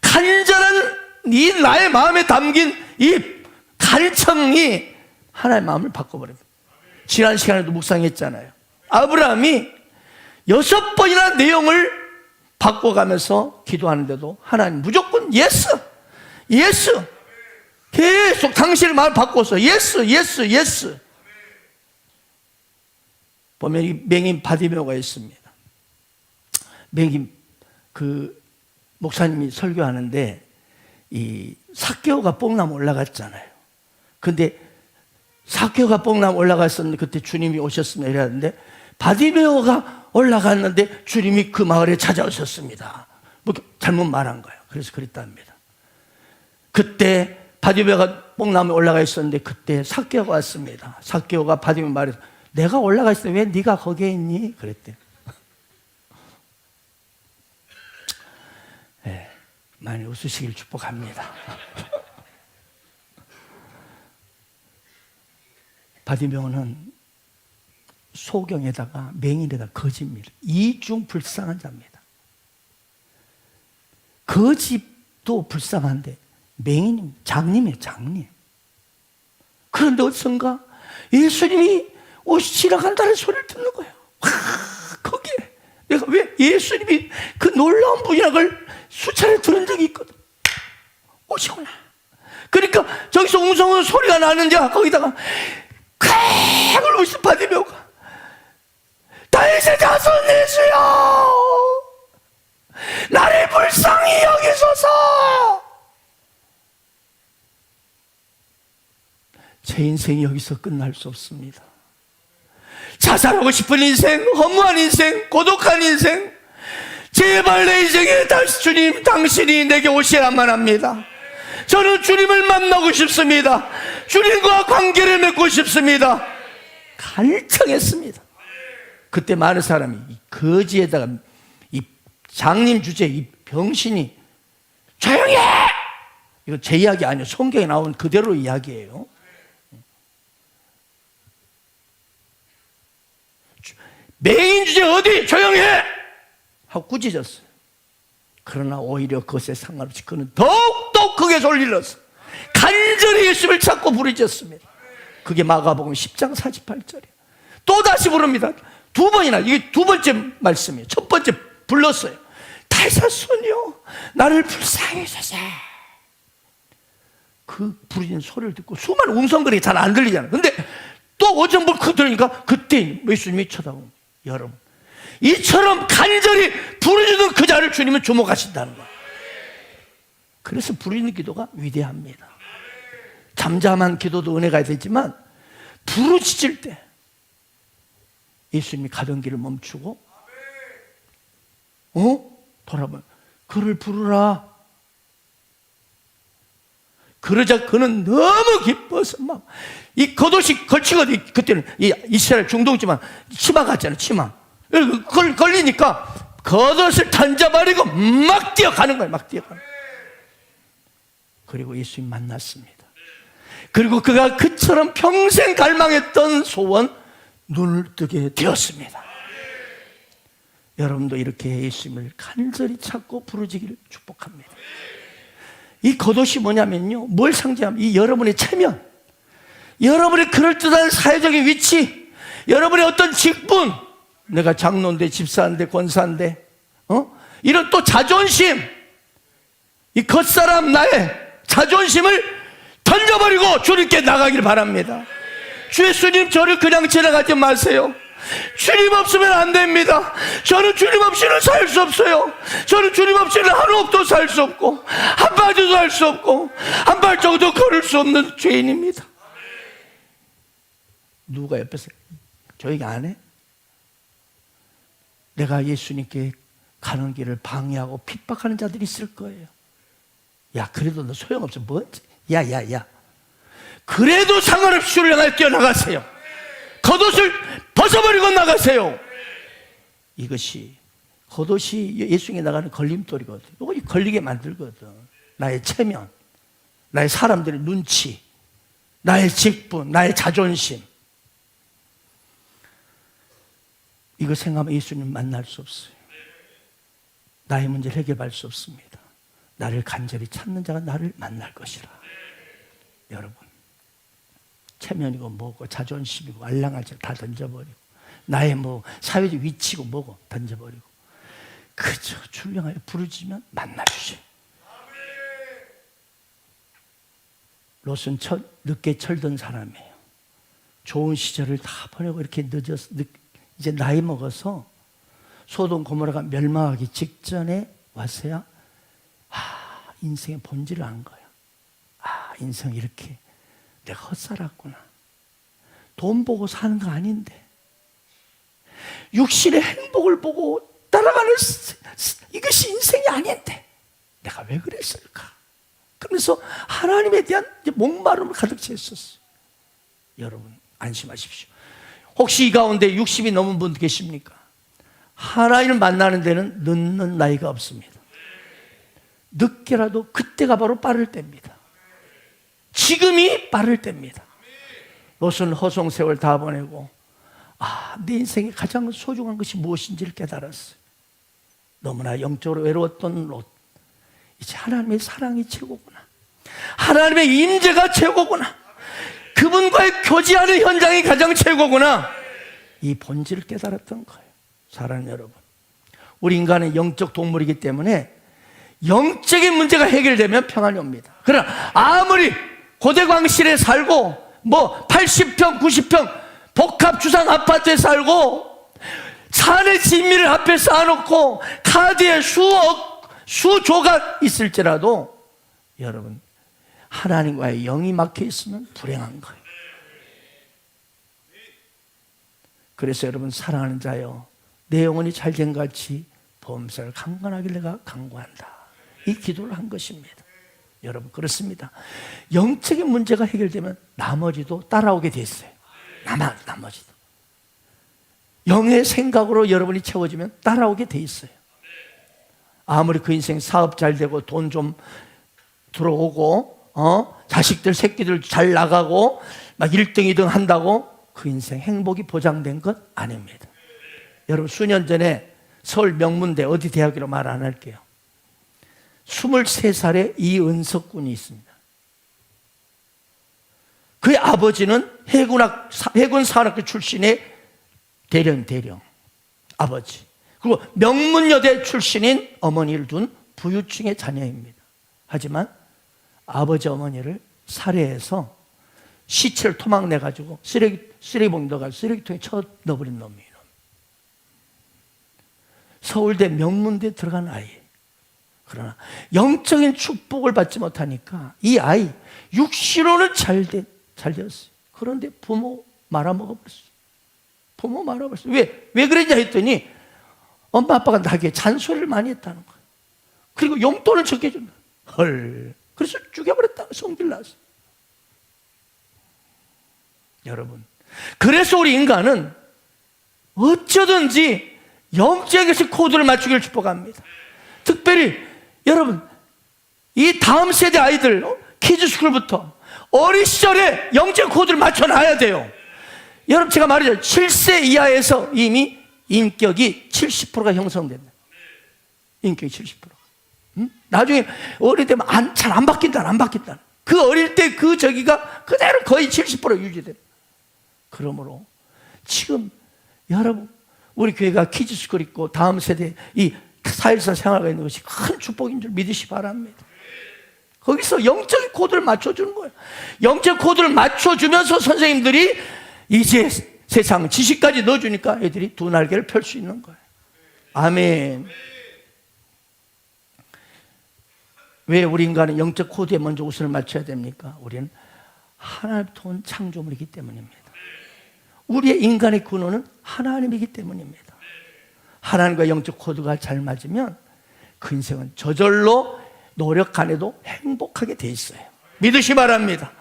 간절한 이 나의 마음에 담긴 이 간청이 하나의 마음을 바꿔버립니다. 지난 시간에도 묵상했잖아요. 아브라함이 6번이나 내용을 바꿔가면서 기도하는데도 하나님 무조건 예스, 예스. 계속 당신의 마음을 바꿔서 예스, 예스, 예스. 보면 이 맹인 바디메오가 있습니다. 맹인 그 목사님이 설교하는데 이 삭개오가 뽕나무 올라갔잖아요. 근데 삭개오가 뽕나무 올라갔었는데 그때 주님이 오셨습니다 이랬는데 바디메오가 올라갔는데 주님이 그 마을에 찾아오셨습니다. 뭐 잘못 말한 거예요. 그래서 그랬답니다. 그때 바디메오가 뽕나무에 올라가 있었는데 그때 삭개오가 왔습니다. 삭개오가 바디메오 말해서 내가 올라가 있을 때 왜 네가 거기에 있니? 그랬대요. 네, 많이 웃으시길 축복합니다. 바디메오는 소경에다가 맹인에다가 거지입니다. 이중 불쌍한 자입니다. 거지도 불쌍한데 맹인입니다. 장님이에요, 장님. 그런데 어디선가 예수님이 지나간다는 소리를 듣는 거예요. 거기에 내가 왜 예수님이 그 놀라운 분이라는 수차례 들은 적이 있거든. 오시구나. 그러니까 저기서 웅성한 소리가 나는지 거기다가 쾌 울고 있어. 바디메오가 다윗의 자손 예수여 나를 불쌍히 여기소서. 제 인생이 여기서 끝날 수 없습니다. 자살하고 싶은 인생, 허무한 인생, 고독한 인생, 제발 내 인생에 다시 주님 당신이 내게 오시야만 합니다. 저는 주님을 만나고 싶습니다. 주님과 관계를 맺고 싶습니다. 간청했습니다. 그때 많은 사람이 이 거지에다가 이 장님 주제 이 병신이 조용히 해! 이거 제 이야기 아니에요. 성경에 나온 그대로 이야기예요. 맹인 주제 어디 조용히 해! 하고 꾸짖었어요. 그러나 오히려 그것에 상관없이 그는 더욱더 크게 소리를 질렀어요. 간절히 예수를 찾고 부르짖었습니다. 그게 마가복음 10장 48절이에요. 또 다시 부릅니다. 2번이나 이게 2번째 말씀이에요. 첫 번째 불렀어요. 다윗의 손이요 나를 불쌍히 여기소서. 그 부르짖는 소리를 듣고 수많은 음성들이 잘 안 들리잖아요. 근데 또 어전부 그 들으니까 그때 예수님이 쳐다보고 여러분 이처럼 간절히 부르짖는 그 자를 주님은 주목하신다는 거예요. 그래서 부르짖는 기도가 위대합니다. 잠잠한 기도도 은혜가 되지만 부르짖을 때 예수님이 가던 길을 멈추고 돌아보면 그를 부르라. 그러자 그는 너무 기뻐서 막 이 겉옷이 걸치거든. 그때는 이 이스라엘 중동지만 치마 같잖아요. 치마. 그걸 걸리니까 겉옷을 던져버리고 막 뛰어가는 거예요. 막 뛰어가는 거예요. 그리고 예수님 만났습니다. 그리고 그가 그처럼 평생 갈망했던 소원 눈을 뜨게 되었습니다. 여러분도 이렇게 예수님을 간절히 찾고 부르짖기를 축복합니다. 이 겉옷이 뭐냐면요, 뭘 상징하면 이 여러분의 체면, 여러분의 그럴듯한 사회적인 위치, 여러분의 어떤 직분, 내가 장로인데 집사인데 권사인데 이런 또 자존심, 이 겉사람 나의 자존심을 던져버리고 주님께 나가길 바랍니다. 주 예수님, 저를 그냥 지나가지 마세요. 주님 없으면 안 됩니다. 저는 주님 없이는 살 수 없어요. 저는 주님 없이는 하루 없도 살 수 없고, 한 발도 살 수 없고, 한 발정도 걸을 수 없는 죄인입니다. 누가 옆에서 저 얘기 안 해? 내가 예수님께 가는 길을 방해하고 핍박하는 자들이 있을 거예요. 야, 그래도 너 소용없어. 뭐지? 야. 그래도 상관없이 주를 향해 뛰어나가세요. 겉옷을 벗어버리고 나가세요. 이것이 겉옷이 예수님께 나가는 걸림돌이거든. 이거 걸리게 만들거든. 나의 체면, 나의 사람들의 눈치, 나의 직분, 나의 자존심. 이거 생각하면 예수님 만날 수 없어요. 나의 문제를 해결할 수 없습니다. 나를 간절히 찾는 자가 나를 만날 것이라. 여러분, 체면이고 뭐고 자존심이고 알랑하지 다 던져버리고, 나의 뭐 사회적 위치고 뭐고 던져버리고, 그저 주를 향하여 부르짖으면 만나주세요. 롯은 늦게 철든 사람이에요. 좋은 시절을 다 보내고 이렇게 이제 나이 먹어서 소돔 고모라가 멸망하기 직전에 와서야 인생의 본질을 안 거야. 인생 이렇게 내가 헛살았구나. 돈 보고 사는 거 아닌데, 육신의 행복을 보고 따라가는 이것이 인생이 아닌데 내가 왜 그랬을까? 그러면서 하나님에 대한 목마름을 가득 채웠었어요. 여러분 안심하십시오. 혹시 이 가운데 60이 넘은 분 계십니까? 하나님을 만나는 데는 늦는 나이가 없습니다. 늦게라도 그때가 바로 빠를 때입니다. 지금이 빠를 때입니다. 롯은 허송세월 다 보내고 내 인생에 가장 소중한 것이 무엇인지를 깨달았어요. 너무나 영적으로 외로웠던 롯, 이제 하나님의 사랑이 최고구나, 하나님의 임재가 최고구나, 그분과의 교제하는 현장이 가장 최고구나, 이 본질을 깨달았던 거예요. 사랑하는 여러분, 우리 인간은 영적 동물이기 때문에 영적인 문제가 해결되면 평안이 옵니다. 그러나 아무리 고대광실에 살고 뭐 80평 90평 복합 주상 아파트에 살고 산의 진미를 앞에 쌓아놓고 카드에 수조가 있을지라도 여러분, 하나님과의 영이 막혀 있으면 불행한 거예요. 그래서 여러분, 사랑하는 자여, 내 영혼이 잘된 같이 범사를 강건하길 내가 강구한다, 이 기도를 한 것입니다. 여러분, 그렇습니다. 영적인 문제가 해결되면 나머지도 따라오게 돼 있어요. 나머지도 영의 생각으로 여러분이 채워지면 따라오게 돼 있어요. 아무리 그 인생 사업 잘 되고 돈 좀 들어오고 자식들 새끼들 잘 나가고 막 1등 2등 한다고 그 인생 행복이 보장된 것 아닙니다. 여러분, 수년 전에 서울 명문대, 어디 대학이라고 말 안 할게요, 23살의 이은석 군이 있습니다. 그의 아버지는 해군산학교 출신의 대령 아버지, 그리고 명문여대 출신인 어머니를 둔 부유층의 자녀입니다. 하지만 아버지 어머니를 살해해서 시체를 토막내가지고 쓰레기봉 넣어가지고 쓰레기통에 쳐 넣어버린 놈이에요. 서울대 명문대에 들어간 아이. 그러나 영적인 축복을 받지 못하니까 이 아이 육신으로는 잘 되었어요. 그런데 부모 말아먹어버렸어요. 왜 그랬냐 했더니 엄마 아빠가 나에게 잔소리를 많이 했다는 거예요. 그리고 용돈을 적게 준다. 헐. 그래서 죽여버렸다. 성질 났어요. 여러분, 그래서 우리 인간은 어쩌든지 영적인 코드를 맞추기를 축복합니다. 특별히 여러분, 이 다음 세대 아이들 키즈스쿨부터 어린 시절에 영적 코드를 맞춰놔야 돼요. 여러분, 제가 말이죠, 7세 이하에서 이미 인격이 70%가 형성된다. 인격이 70%. 나중에 어릴 때면 잘 안 바뀐다. 그 어릴 때 그 저기가 그대로 거의 70% 유지됩니다. 그러므로 지금 여러분, 우리 교회가 키즈스쿨 있고 다음 세대 이 사회에서 생활하고 있는 것이 큰 축복인 줄 믿으시 바랍니다. 거기서 영적인 코드를 맞춰주는 거예요. 영적 코드를 맞춰주면서 선생님들이 이제 세상 지식까지 넣어주니까 애들이 두 날개를 펼 수 있는 거예요. 아멘. 왜 우리 인간은 영적 코드에 먼저 우선을 맞춰야 됩니까? 우리는 하나님부터 온 창조물이기 때문입니다. 우리의 인간의 근원은 하나님이기 때문입니다. 하나님과 영적 코드가 잘 맞으면 그 인생은 저절로 노력 안 해도 행복하게 돼 있어요. 믿으시 바랍니다.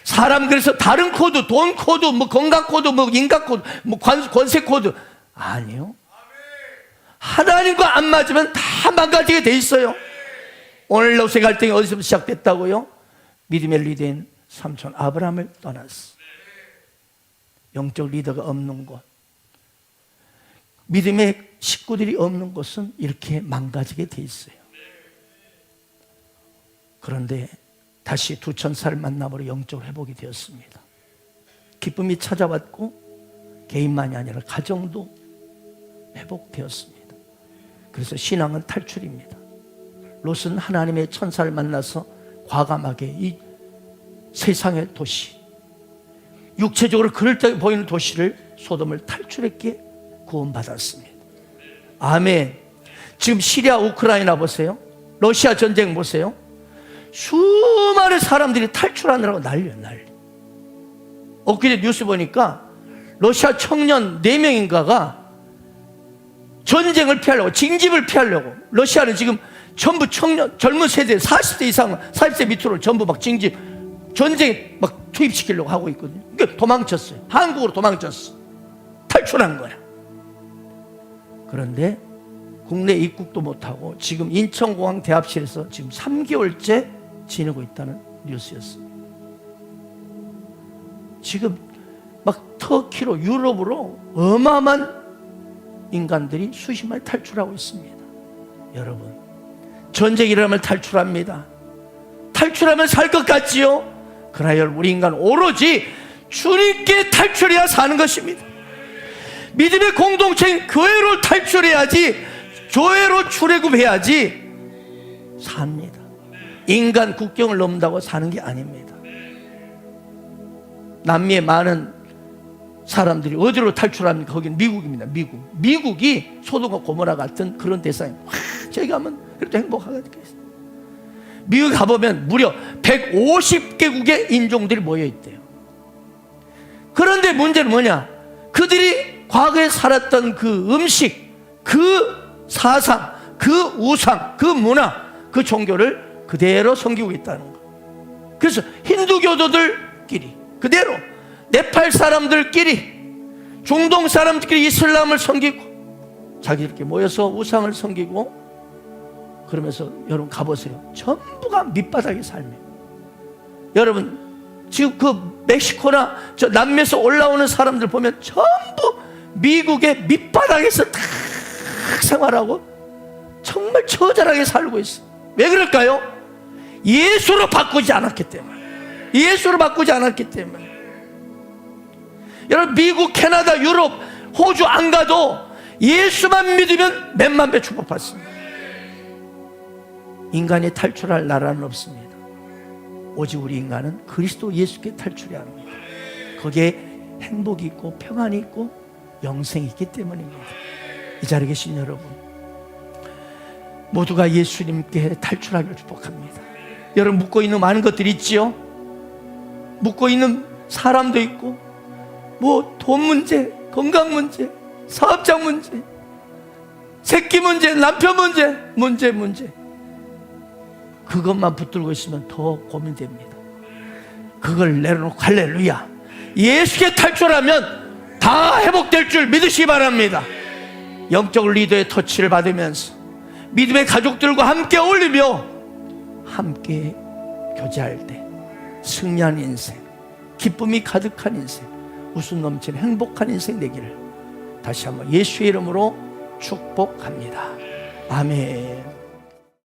사람 그래서 다른 코드, 돈 코드, 뭐 건강 코드, 뭐 인간 코드, 뭐 권세 코드 아니요. 하나님과 안 맞으면 다 망가지게 돼 있어요. 오늘 로세 갈등이 어디서부터 시작됐다고요? 믿음의 리더인 삼촌 아브라함을 떠났어. 영적 리더가 없는 곳, 믿음의 식구들이 없는 곳은 이렇게 망가지게 돼 있어요. 그런데 다시 두 천사를 만남으로 영적 회복이 되었습니다. 기쁨이 찾아왔고 개인만이 아니라 가정도 회복되었습니다. 그래서 신앙은 탈출입니다. 롯은 하나님의 천사를 만나서 과감하게 이 세상의 도시, 육체적으로 그럴듯해 보이는 도시를 소돔을 탈출했기에 구원받았습니다. 아멘. 지금 시리아 우크라이나 보세요. 러시아 전쟁 보세요. 수많은 사람들이 탈출하느라고 난리예요, 난리. 엊그제 뉴스 보니까 러시아 청년 4명인가가 전쟁을 피하려고, 징집을 피하려고, 러시아는 지금 전부 청년, 젊은 세대 40대 이상, 40대 밑으로 전부 막 징집, 전쟁에 막 투입시키려고 하고 있거든요. 그러니까 도망쳤어요. 한국으로 도망쳤어. 탈출한 거야. 그런데 국내 입국도 못하고 지금 인천공항 대합실에서 지금 3개월째 지내고 있다는 뉴스였습니다. 지금 막 터키로, 유럽으로 어마어마한 인간들이 수십만이 탈출하고 있습니다. 여러분, 전쟁이 일어나면 탈출합니다. 탈출하면 살 것 같지요? 그러나 여러분, 우리 인간은 오로지 주님께 탈출해야 사는 것입니다. 믿음의 공동체인 교회로 탈출해야지, 교회로 출애굽해야지 삽니다. 인간 국경을 넘는다고 사는 게 아닙니다. 남미의 많은 사람들이 어디로 탈출합니까? 거기는 미국입니다. 미국이 소돔과 고모라 같은 그런 대상입니다. 저기 가면 그래도 행복하겠어요. 미국 가보면 무려 150개국의 인종들이 모여있대요. 그런데 문제는 뭐냐? 그들이 과거에 살았던 그 음식, 그 사상, 그 우상, 그 문화, 그 종교를 그대로 섬기고 있다는 거. 그래서 힌두교도들끼리 그대로, 네팔 사람들끼리, 중동 사람들끼리 이슬람을 섬기고 자기들끼리 모여서 우상을 섬기고, 그러면서 여러분 가보세요. 전부가 밑바닥의 삶이에요. 여러분 지금 그 멕시코나 저 남미에서 올라오는 사람들 보면 전부 미국의 밑바닥에서 다 생활하고 정말 처절하게 살고 있어요. 왜 그럴까요? 예수로 바꾸지 않았기 때문에. 예수로 바꾸지 않았기 때문에. 여러분 미국, 캐나다, 유럽, 호주 안 가도 예수만 믿으면 몇만 배 축복받습니다. 인간이 탈출할 나라는 없습니다. 오직 우리 인간은 그리스도 예수께 탈출해야 합니다. 거기에 행복이 있고 평안이 있고 영생이 있기 때문입니다. 이 자리에 계신 여러분, 모두가 예수님께 탈출하기를 축복합니다. 여러분 묻고 있는 많은 것들이 있지요. 묻고 있는 사람도 있고, 뭐 돈 문제, 건강 문제, 사업장 문제, 새끼 문제, 남편 문제. 그것만 붙들고 있으면 더 고민됩니다. 그걸 내려놓고 할렐루야, 예수께 탈출하면 다 회복될 줄 믿으시기 바랍니다. 영적 리더의 터치를 받으면서 믿음의 가족들과 함께 어울리며 함께 교제할 때 승리한 인생, 기쁨이 가득한 인생, 웃음 넘치는 행복한 인생 되기를 다시 한번 예수의 이름으로 축복합니다. 아멘.